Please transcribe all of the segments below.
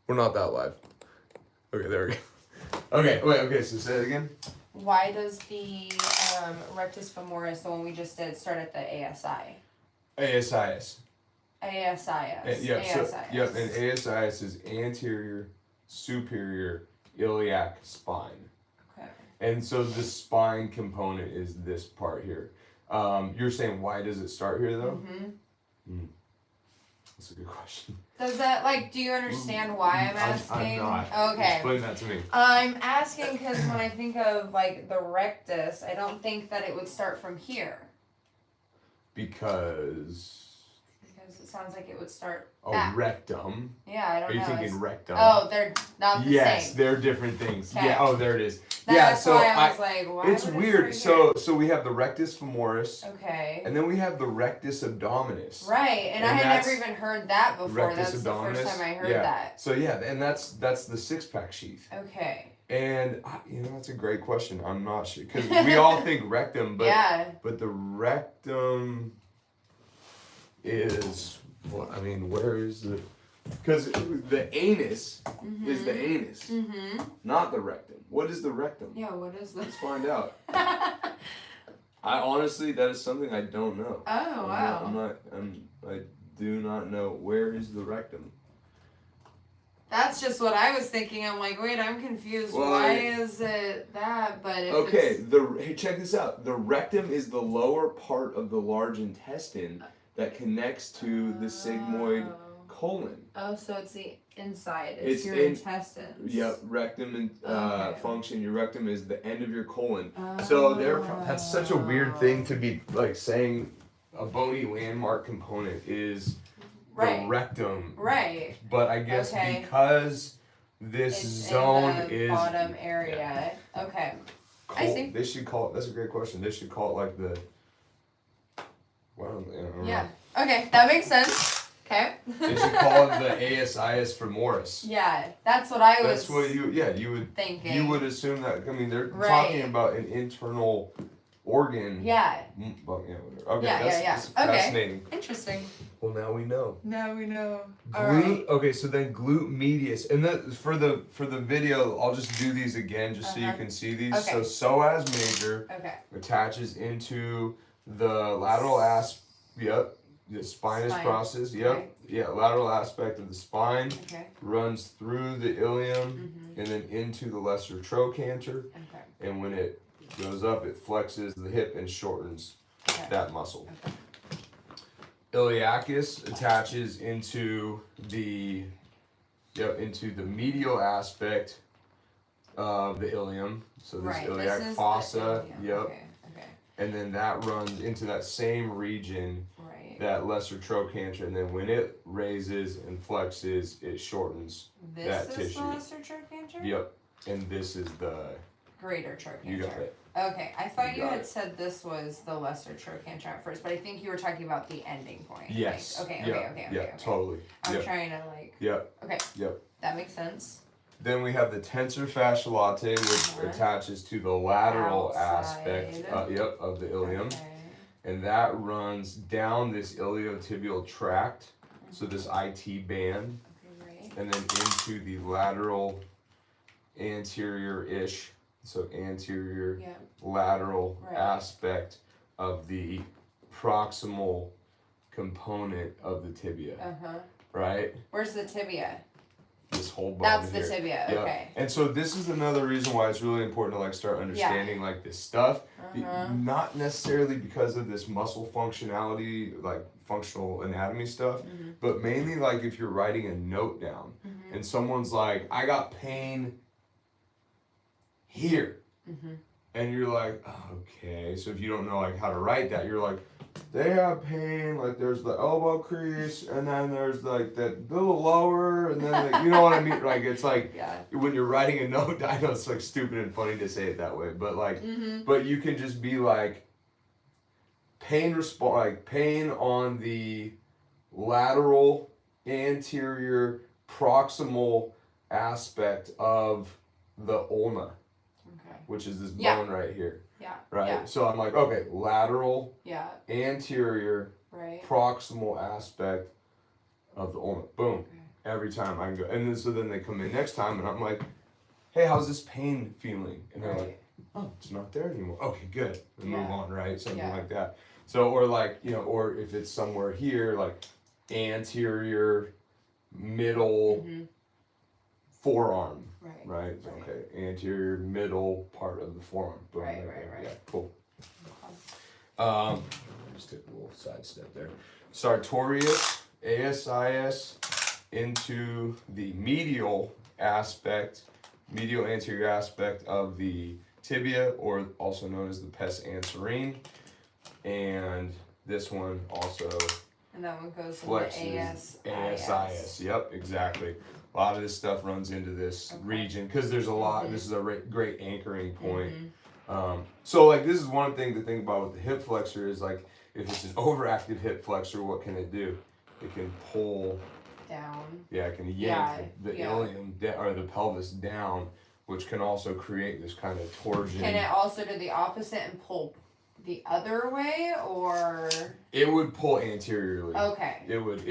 We're not that live. Okay, there we go. Okay, wait, okay, so say it again. Why does the rectus femoris, the one we just did, start at the ASI? ASIS. ASIS. Yep, ASIS. yep, and ASIS is anterior superior iliac spine. Okay. And so the spine component is this part here. You're saying why does it start here though? Mm-hmm. That's a good question. Does that, like, do you understand why I'm asking? I'm not. Okay. Explain that to me. I'm asking because when I think of, like, the rectus, I don't think that it would start from here. Because it sounds like it would start rectum. Yeah, I don't know. Are you thinking rectum? Oh, they're not the same. Yes, they're different things. Okay. Yeah, there it is. That's why I was like, why it's would weird. It start so we have the rectus femoris. Okay. And then we have the rectus abdominis. Right, and I had never even heard that before. Rectus That's abdominis. The first time I heard that. So yeah, and that's the six-pack sheath. Okay. And that's a great question. I'm not sure because we all think rectum, but but the rectum is where is the? Because the anus is the anus, not the rectum. What is the rectum? Yeah, what is this? Let's find out. I honestly, that is something I don't know. Oh, wow. I do not know. Where is the rectum? That's just what I was thinking. I'm like, wait, I'm confused. Well, why is it that? But if hey, check this out. The rectum is the lower part of the large intestine that connects to the sigmoid colon. Oh, so it's the inside. It's your intestines. Yep, rectum and function. Your rectum is the end of your colon. So that's such a weird thing to be like saying. A bony landmark component is the rectum. Right. But I guess because this zone in the is bottom area. Yeah. Okay. I see. They should call it. That's a great question. They should call it like the. Well, I don't know. Yeah. Okay, that makes sense. Okay. They should call it the ASIS femoris. Yeah, that's what I was. That's what you would thinking. You would assume that. I mean, they're talking about an internal organ. Yeah. Well, whatever. Okay, that's fascinating. Interesting. Well, now we know. Okay, so then glute medius, and that for the video, I'll just do these again just so you can see these. Okay. So psoas major attaches into the lateral the spinous process. Yep. Right. Yeah, lateral aspect of the spine. Okay. Runs through the ilium and then into the lesser trochanter. Okay. And when it goes up, it flexes the hip and shortens that muscle. Okay. Iliacus attaches into the medial aspect of the ilium. So this iliac fossa. Yep. Okay. And then that runs into that same region, that lesser trochanter, and then when it raises and flexes, it shortens that tissue. This is the lesser trochanter? Yep. And this is the greater trochanter. You got it. Okay, I thought you had said this was the lesser trochanter at first, but I think you were talking about the ending point. Yes. Like, okay. Totally. I'm trying to Okay. Yep. That makes sense. Then we have the tensor fasciae latae, which attaches to the lateral aspect of the ilium. Okay. And that runs down this iliotibial tract, so this IT band, and then into the lateral anterior-ish, so anterior lateral aspect of the proximal component of the tibia. Right? Where's the tibia? This whole bone. That's the tibia. Okay. And so this is another reason why it's really important to start understanding this stuff. Not necessarily because of this muscle functionality, functional anatomy stuff, but mainly if you're writing a note down and someone's like, I got pain here. And you're like, oh, okay. So if you don't know how to write that, you're like, they have pain, there's the elbow crease, and then there's that little lower, and then you know what I mean? It's when you're writing a note, I know it's stupid and funny to say it that way, but but you can just be pain on the lateral anterior proximal aspect of the ulna, which is this bone right here. Yeah. Right? Yeah. So I'm lateral, anterior, proximal aspect of the ulna. Boom. every time I can go. And then so then they come in next time, and I'm like, hey, how's this pain feeling? And they're like, oh, it's not there anymore. Okay, good. And move on, right? Something like that. So, or like, you know, or if it's somewhere here, like anterior, middle, forearm, right? Okay, anterior, middle part of the forearm. Boom, right. Yeah, cool. Just take a little side step there. Sartorius, ASIS, into the medial anterior aspect of the tibia, or also known as the pes anserine. And this one also, and that one goes flexes to the ASIS. Yep, exactly. A lot of this stuff runs into this region because there's a lot. This is a great anchoring point. So like this is one thing to think about with the hip flexor is like if it's an overactive hip flexor, what can it do? It can pull down. Yeah, it can yank the ilium or the pelvis down, which can also create this kind of torsion. Can it also do the opposite and pull the other way, or it would pull anteriorly? Okay. It would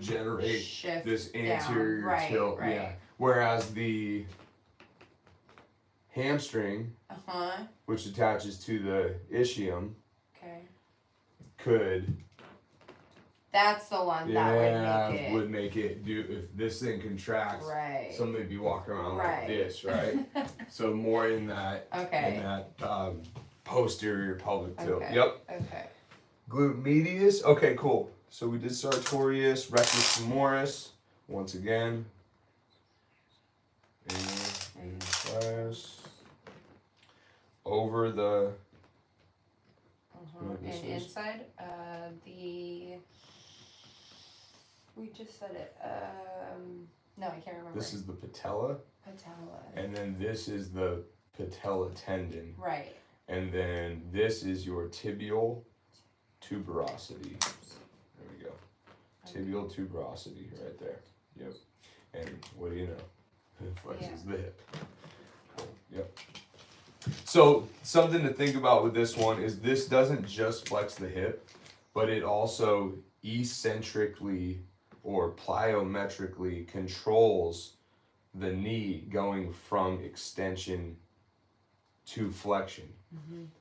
generate shift this anterior tilt. Right. Yeah. Whereas the hamstring, which attaches to the ischium, could. That's the one that would make it do if this thing contracts. Right. Somebody be walking around like this, right? So more in that. In that posterior pelvic tilt. Yep. Okay. Glute medius. Okay, cool. So we did sartorius, rectus femoris. Once again. And press over the. And inside we just said it. No, I can't remember. This is the patella. And then this is the patella tendon. Right. And then this is your tibial tuberosity. There we go. Tibial tuberosity right there. Yep. And what do you know? It flexes the hip. Cool. Yep. So something to think about with this one is this doesn't just flex the hip, but it also eccentrically or plyometrically controls the knee going from extension to flexion.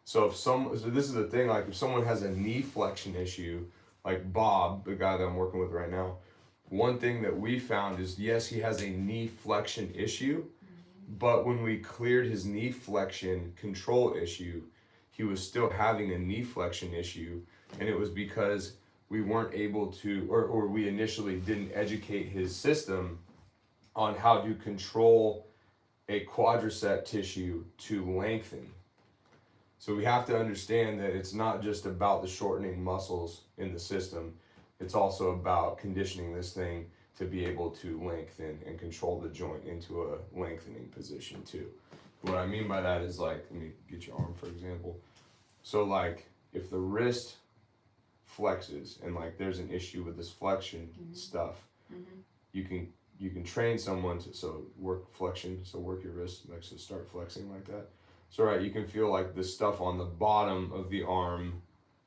So so this is the thing, like if someone has a knee flexion issue, like Bob, the guy that I'm working with right now, one thing that we found is yes, he has a knee flexion issue, but when we cleared his knee flexion control issue, he was still having a knee flexion issue, and it was because we weren't able to, or we initially didn't educate his system on how to control a quadricep tissue to lengthen. So we have to understand that it's not just about the shortening muscles in the system, it's also about conditioning this thing to be able to lengthen and control the joint into a lengthening position too. What I mean by that is like, let me get your arm for example. So like if the wrist flexes and like there's an issue with this flexion stuff, you can train someone to work flexion, so work your wrist, like so start flexing like that. So right, you can feel like the stuff on the bottom of the arm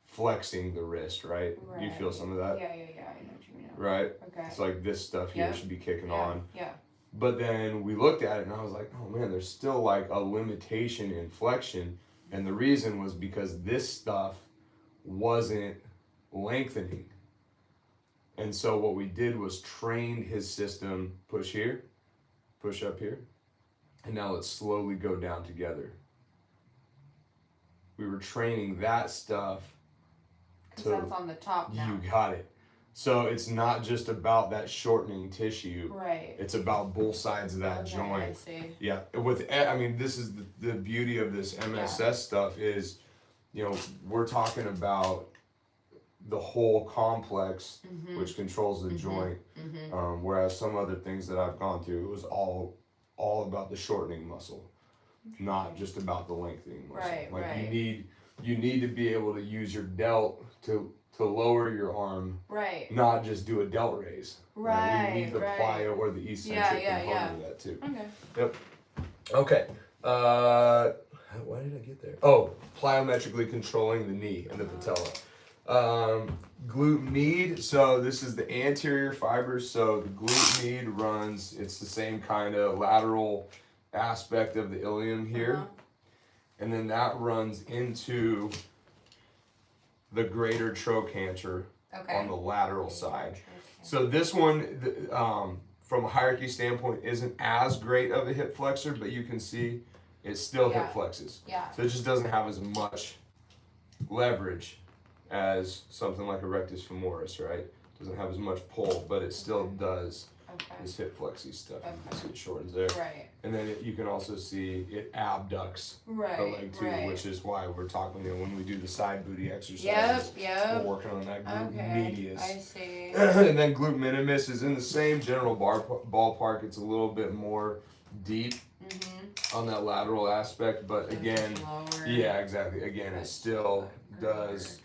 flexing the wrist, right? You feel some of that? Yeah, I know what you mean. Right? Okay. It's like this stuff here should be kicking on. Yeah. But then we looked at it and I was like, oh man, there's still like a limitation in flexion. And the reason was because this stuff wasn't lengthening. And so what we did was trained his system, push here, push up here, and now let's slowly go down together. We were training that stuff. Because that's on the top now. You got it. So it's not just about that shortening tissue. Right. It's about both sides of that joint. I see. Yeah. This is the beauty of this MSS stuff is, we're talking about the whole complex, which controls the joint. Whereas some other things that I've gone through, it was all about the shortening muscle, not just about the lengthening muscle. Right. You need to be able to use your delt to lower your arm, right? Not just do a delt raise. Right. We need the plyo or the eccentric component of that too. Okay. Yep. Okay. Why did I get there? Oh, plyometrically controlling the knee and the patella. Glute med. So this is the anterior fibers. So the glute med runs. It's the same kind of lateral aspect of the ilium here, and then that runs into the greater trochanter on the lateral side. So this one, from a hierarchy standpoint, isn't as great of a hip flexor, but you can see it still hip flexes. Yeah. So it just doesn't have as much leverage as something like a rectus femoris, right? Doesn't have as much pull, but it still does this hip flexy stuff. You can see it shortens there. Right. And then you can also see it abducts the leg too, which is why we're talking, when we do the side booty exercises, we're working on that glute medius. I see. And then glute minimus is in the same general ballpark. It's a little bit more deep on that lateral aspect, but again, exactly. Again, it still does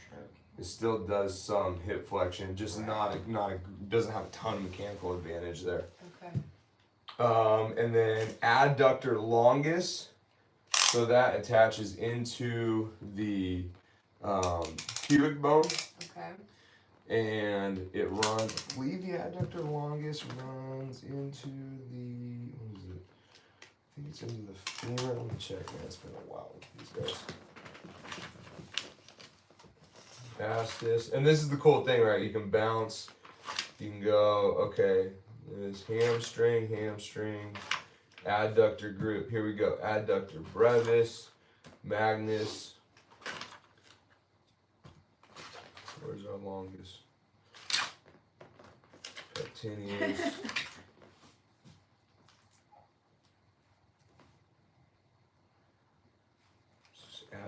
some hip flexion, just not doesn't have a ton of mechanical advantage there. And then adductor longus, so that attaches into the pubic bone. And it runs, I believe the adductor longus runs into the, what is it? I think it's into the femur. Let me check, man. It's been a while with these guys. Vastus. And this is the cool thing, right? You can bounce. You can go, okay, there's hamstring, adductor group. Here we go. Adductor brevis, magnus. Where's our longest? Pectineus.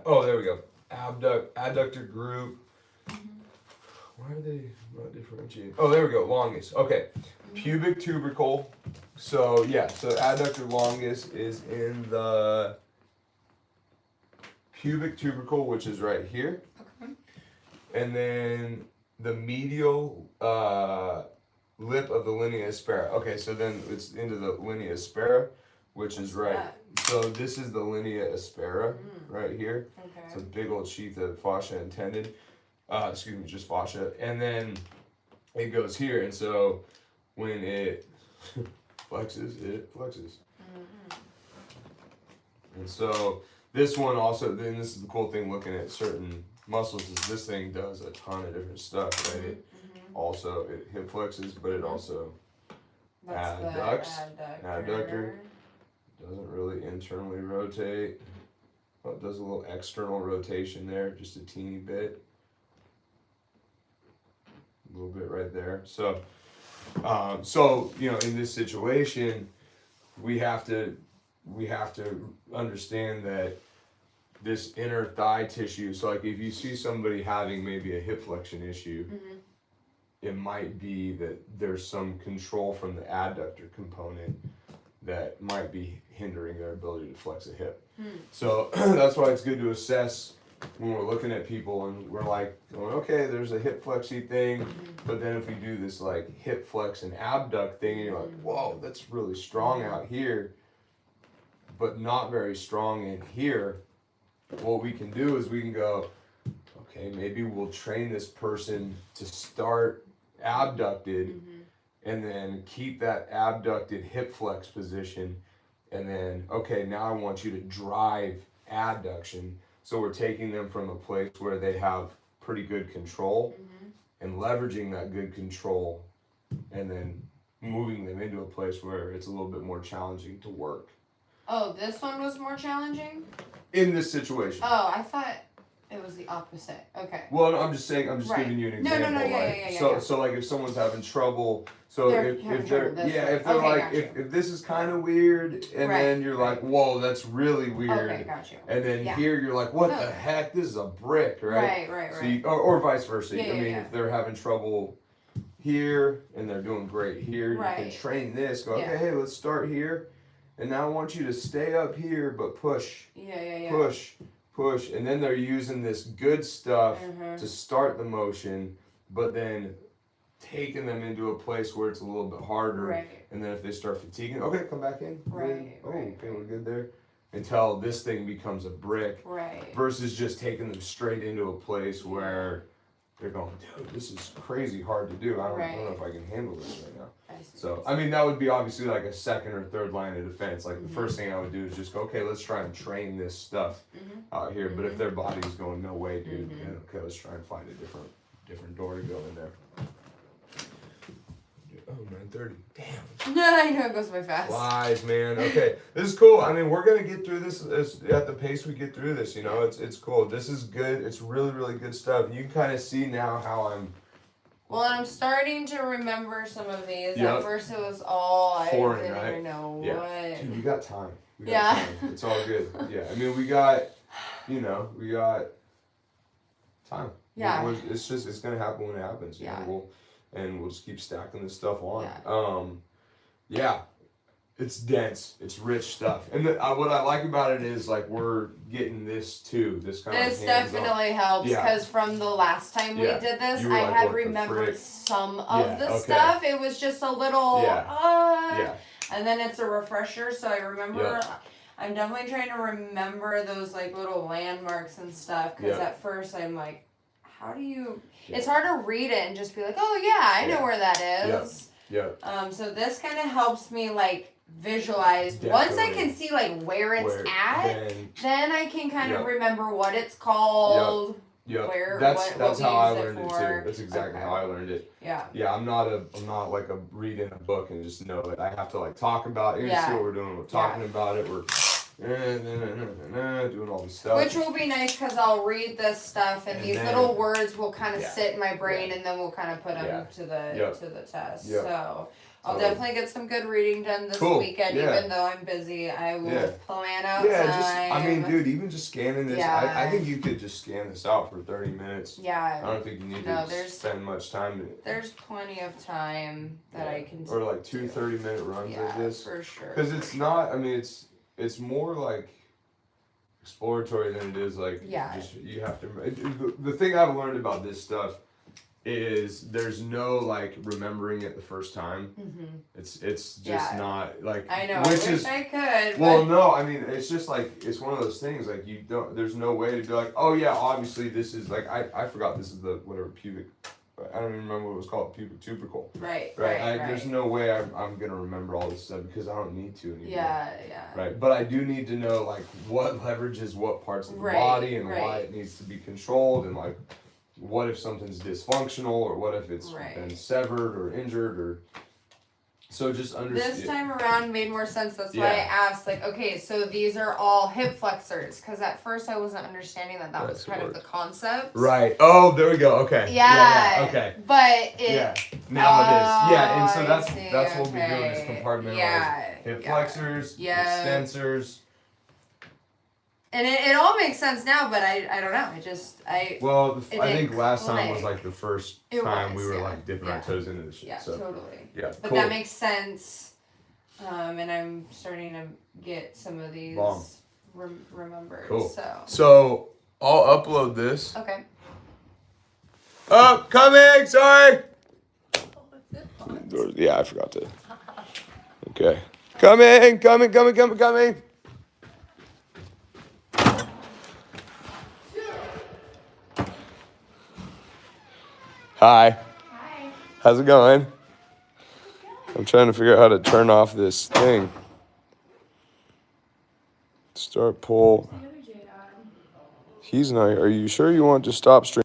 Oh, there we go. Adductor group. Why are they not differentiated? Oh, there we go. Longus. Okay. Pubic tubercle. So yeah. So adductor longus is in the pubic tubercle, which is right here. And then the medial lip of the linea aspera. Okay, so then it's into the linea aspera, which is right. So this is the linea aspera right here. It's a big old sheath of fascia and tendon. Just fascia. And then it goes here. And so when it flexes, it flexes. And so this one also, then this is the cool thing looking at certain muscles, is this thing does a ton of different stuff, right? It also, it hip flexes, but it also adducts. Adductor. Doesn't really internally rotate. Well, it does a little external rotation there, just a teeny bit. A little bit right there. So, in this situation, we have to understand that this inner thigh tissue. So, like if you see somebody having maybe a hip flexion issue, it might be that there's some control from the adductor component that might be hindering their ability to flex a hip. So that's why it's good to assess when we're looking at people and we're like going, okay, there's a hip flexy thing, but then if we do this like hip flex and abduct thing, and you're like, whoa, that's really strong out here, but not very strong in here. What we can do is we can go, okay, maybe we'll train this person to start abducted and then keep that abducted hip flex position. And then, okay, now I want you to drive adduction. So we're taking them from a place where they have pretty good control and leveraging that good control and then moving them into a place where it's a little bit more challenging to work. Oh, this one was more challenging? In this situation. Oh, I thought it was the opposite. Okay. Well, no, I'm just giving you an example. No, yeah. So like if someone's having trouble, so if this is kind of weird, and then you're like, whoa, that's really weird. Okay, got you. And then here you're like, what the heck? This is a brick, right? Right. So or vice versa. If they're having trouble here and they're doing great here, you can train this. Go, okay, hey, let's start here, and now I want you to stay up here, but push. Push, and then they're using this good stuff to start the motion, but then taking them into a place where it's a little bit harder, and then if they start fatiguing, okay, come back in. Okay, we're good there. Until this thing becomes a brick, versus just taking them straight into a place where they're going, dude, this is crazy hard to do. I don't know if I can handle this right now. So, that would be obviously like a second or third line of defense. Like, the first thing I would do is just go, okay, let's try and train this stuff out here. But if their body's going, no way, dude, then okay, let's try and find a different door to go in there. Oh, 9:30. Damn. I know, it goes by fast. Flies, man. Okay, this is cool. I mean, we're gonna get through this at the pace we get through this. You know, it's cool. This is good. It's really, really good stuff. You can kind of see now how I'm. Well, and I'm starting to remember some of these. Yep. At first, it was all foreign, I didn't even know what. Dude, we got time. Time. It's all good. Yeah, I mean, we got time. Yeah. It's gonna happen when it happens. You know? We'll just keep stacking this stuff on. It's dense. It's rich stuff. And what I like about it is, like, we're getting this too. This definitely helps, because from the last time we did this, I had remembered some of the stuff. It was just a little, and then it's a refresher. So I remember, I'm definitely trying to remember those, like, little landmarks and stuff, because at first I'm like, how do you... It's hard to read it and just be like, oh yeah, I know where that is. So this kind of helps me, like, visualize. Definitely. Once I can see, like, where it's at, then I can kind of remember what it's called. That's how I learned it too. That's exactly how I learned it. I'm not like reading a book and just know it. I have to, like, talk about it. You see what we're doing. We're talking about it. We're doing all this stuff. Which will be nice, because I'll read this stuff and these little words will kind of sit in my brain, and then we'll kind of put them to the test. So I'll definitely get some good reading done this weekend, even though I'm busy. I will plan out time. Dude, even just scanning this, I think you could just scan this out for 30 minutes. I don't think you need to spend much time. There's plenty of time that I can do. Or like 2 30-minute runs like this. For sure. Because it's not, it's more like exploratory than it is like just you have to. The thing I've learned about this stuff is there's no, like, remembering it the first time. It's just not like. I know. I wish I could. Well, no, it's just like, it's one of those things, like, you don't. There's no way to be like, oh yeah, obviously this is like, I forgot this is the whatever pubic. I don't even remember what it was called, pubic tubercle. Right. There's no way I'm gonna remember all this stuff, because I don't need to anymore. Right. But I do need to know, like, what leverages what parts of the body, and why it needs to be controlled, and, like, what if something's dysfunctional, or what if it's been severed or injured, or so just understand. This time around made more sense. That's why I asked, like, okay, so these are all hip flexors, because at first I wasn't understanding that was kind of the concept. Right. Oh, there we go. Okay. Yeah. Okay. But now it is. And so that's what we're doing, is compartmentalize hip flexors, extensors. And it all makes sense now, but I don't know. I think last time was like the first time we were like dipping our toes into this shit. Yeah, so. Totally. Yeah, but that makes sense. And I'm starting to get some of these remembered. Cool. So I'll upload this. Okay. Oh, coming! Sorry. Yeah, I forgot to. Okay. Coming. Hi. How's it going? I'm trying to figure out how to turn off this thing. Start poll. He's not here. Are you sure you want to stop streaming?